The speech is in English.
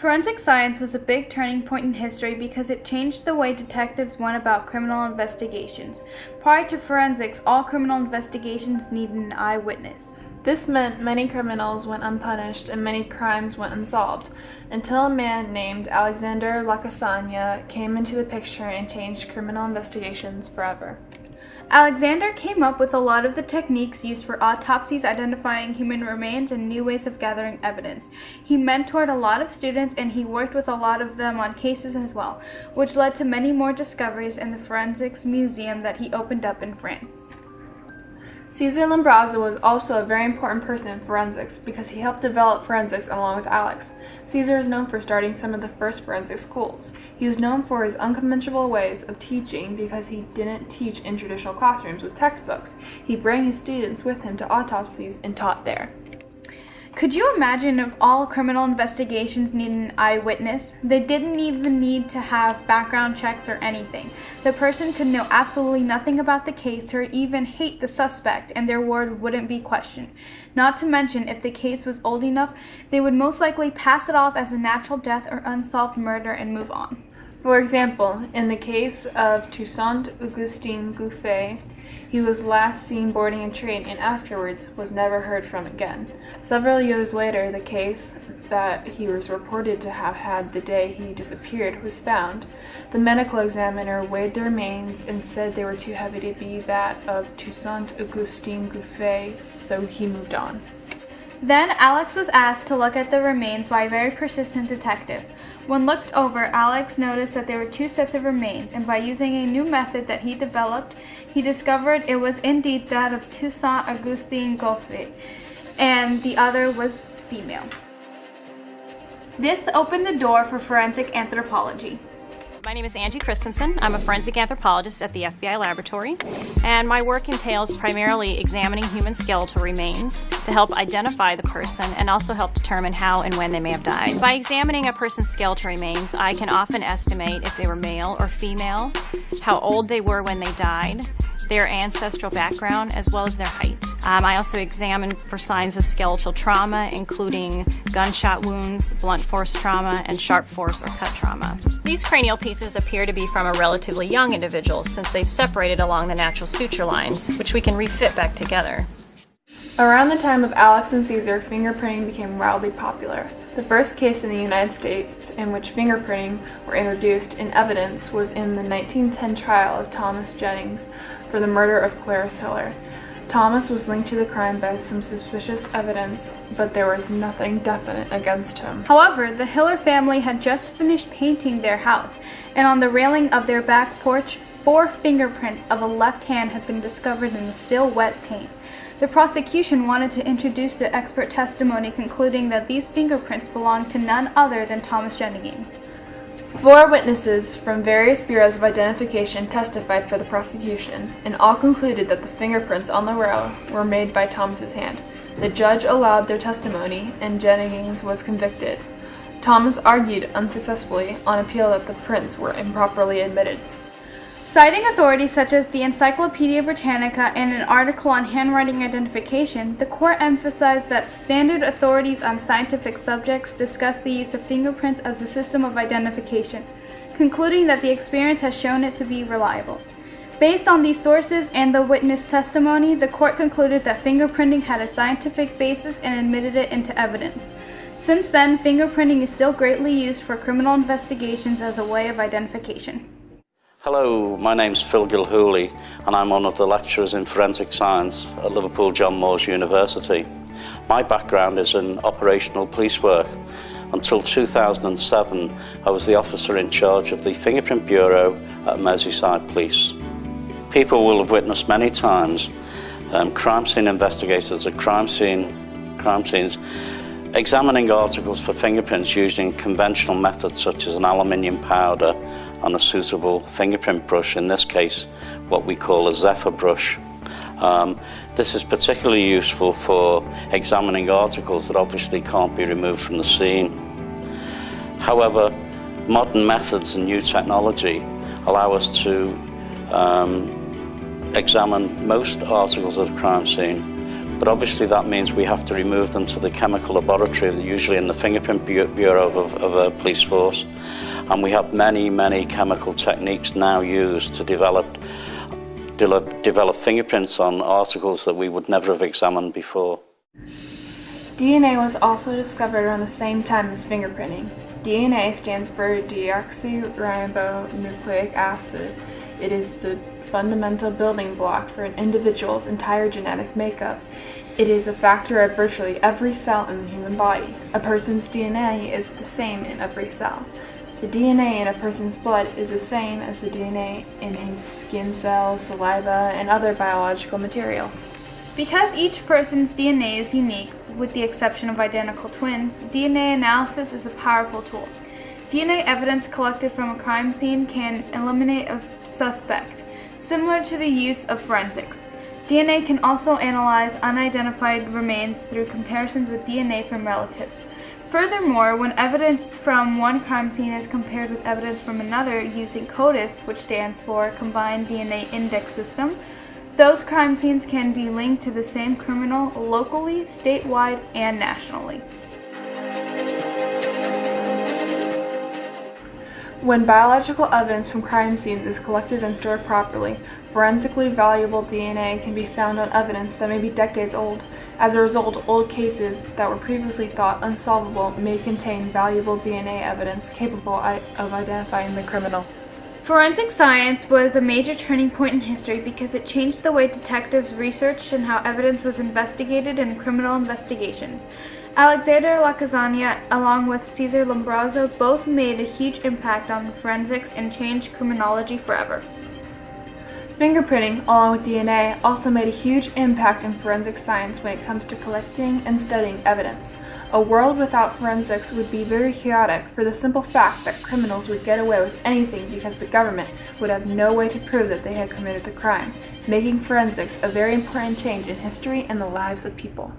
Forensic science was a big turning point in history because it changed the way detectives went about criminal investigations. Prior to forensics, all criminal investigations needed an eyewitness. This meant many criminals went unpunished and many crimes went unsolved, until a man named Alexander Lacassagne came into the picture and changed criminal investigations forever. Alexander came up with a lot of the techniques used for autopsies, identifying human remains, and new ways of gathering evidence. He mentored a lot of students and he worked with a lot of them on cases as well, which led to many more discoveries in the Forensics Museum that he opened up in France. Cesar Lambraza was also a very important person in forensics because he helped develop forensics along with Alex. Cesar is known for starting some of the first forensic schools. He was known for his unconventional ways of teaching because he didn't teach in traditional classrooms with textbooks. He brought his students with him to autopsies and taught there. Could you imagine if all criminal investigations needed an eyewitness? They didn't even need to have background checks or anything. The person could know absolutely nothing about the case or even hate the suspect, and their word wouldn't be questioned. Not to mention, if the case was old enough, they would most likely pass it off as a natural death or unsolved murder and move on. For example, in the case of Toussaint Augustin Gouffé, he was last seen boarding a train and afterwards was never heard from again. Several years later, the case that he was reported to have had the day he disappeared was found. The medical examiner weighed the remains and said they were too heavy to be that of Toussaint Augustin Gouffé, so he moved on. Then Alex was asked to look at the remains by a very persistent detective. When looked over, Alex noticed that there were two sets of remains, and by using a new method that he developed, he discovered it was indeed that of Toussaint Augustin Gouffé, and the other was female. This opened the door for forensic anthropology. My name is Angie Christensen. I'm a forensic anthropologist at the FBI laboratory, and my work entails primarily examining human skeletal remains to help identify the person and also help determine how and when they may have died. By examining a person's skeletal remains, I can often estimate if they were male or female, how old they were when they died, their ancestral background, as well as their height. I also examine for signs of skeletal trauma, including gunshot wounds, blunt force trauma, and sharp force or cut trauma. These cranial pieces appear to be from a relatively young individual since they've separated along the natural suture lines, which we can refit back together. Around the time of Alex and Cesar, fingerprinting became wildly popular. The first case in the United States in which fingerprinting were introduced in evidence was in the 1910 trial of Thomas Jennings for the murder of Clarice Hiller. Thomas was linked to the crime by some suspicious evidence, but there was nothing definite against him. However, the Hiller family had just finished painting their house, and on the railing of their back porch, 4 fingerprints of a left hand had been discovered in the still wet paint. The prosecution wanted to introduce the expert testimony, concluding that these fingerprints belonged to none other than Thomas Jennings. 4 witnesses from various bureaus of identification testified for the prosecution, and all concluded that the fingerprints on the rail were made by Thomas's hand. The judge allowed their testimony, and Jennings was convicted. Thomas argued unsuccessfully on appeal that the prints were improperly admitted. Citing authorities such as the Encyclopedia Britannica and an article on handwriting identification, the court emphasized that standard authorities on scientific subjects discuss the use of fingerprints as a system of identification, concluding that the experience has shown it to be reliable. Based on these sources and the witness testimony, the court concluded that fingerprinting had a scientific basis and admitted it into evidence. Since then, fingerprinting is still greatly used for criminal investigations as a way of identification. Hello, my name's Phil Gilhooly and I'm one of the lecturers in forensic science at Liverpool John Moores University. My background is in operational police work. Until 2007, I was the officer in charge of the Fingerprint Bureau at Merseyside Police. People will have witnessed many times crime scene investigators at crime scenes examining articles for fingerprints using conventional methods such as an aluminium powder and a suitable fingerprint brush, in this case what we call a Zephyr brush. This is particularly useful for examining articles that obviously can't be removed from the scene. However, modern methods and new technology allow us to examine most articles at a crime scene But obviously that means we have to remove them to the chemical laboratory, usually in the fingerprint bureau of a police force. And we have many chemical techniques now used to develop fingerprints on articles that we would never have examined before. DNA was also discovered around the same time as fingerprinting. DNA stands for deoxyribonucleic acid. It is the fundamental building block for an individual's entire genetic makeup. It is a factor of virtually every cell in the human body. A person's DNA is the same in every cell. The DNA in a person's blood is the same as the DNA in his skin cells, saliva, and other biological material. Because each person's DNA is unique, with the exception of identical twins, DNA analysis is a powerful tool. DNA evidence collected from a crime scene can eliminate a suspect, similar to the use of forensics. DNA can also analyze unidentified remains through comparisons with DNA from relatives. Furthermore, when evidence from one crime scene is compared with evidence from another using CODIS, which stands for Combined DNA Index System, those crime scenes can be linked to the same criminal locally, statewide, and nationally. When biological evidence from crime scenes is collected and stored properly, forensically valuable DNA can be found on evidence that may be decades old. As a result, old cases that were previously thought unsolvable may contain valuable DNA evidence capable of identifying the criminal. Forensic science was a major turning point in history because it changed the way detectives researched and how evidence was investigated in criminal investigations. Alexander Lacazette, along with Cesar Lombroso, both made a huge impact on forensics and changed criminology forever. Fingerprinting, along with DNA, also made a huge impact in forensic science when it comes to collecting and studying evidence. A world without forensics would be very chaotic for the simple fact that criminals would get away with anything because the government would have no way to prove that they had committed the crime, making forensics a very important change in history and the lives of people.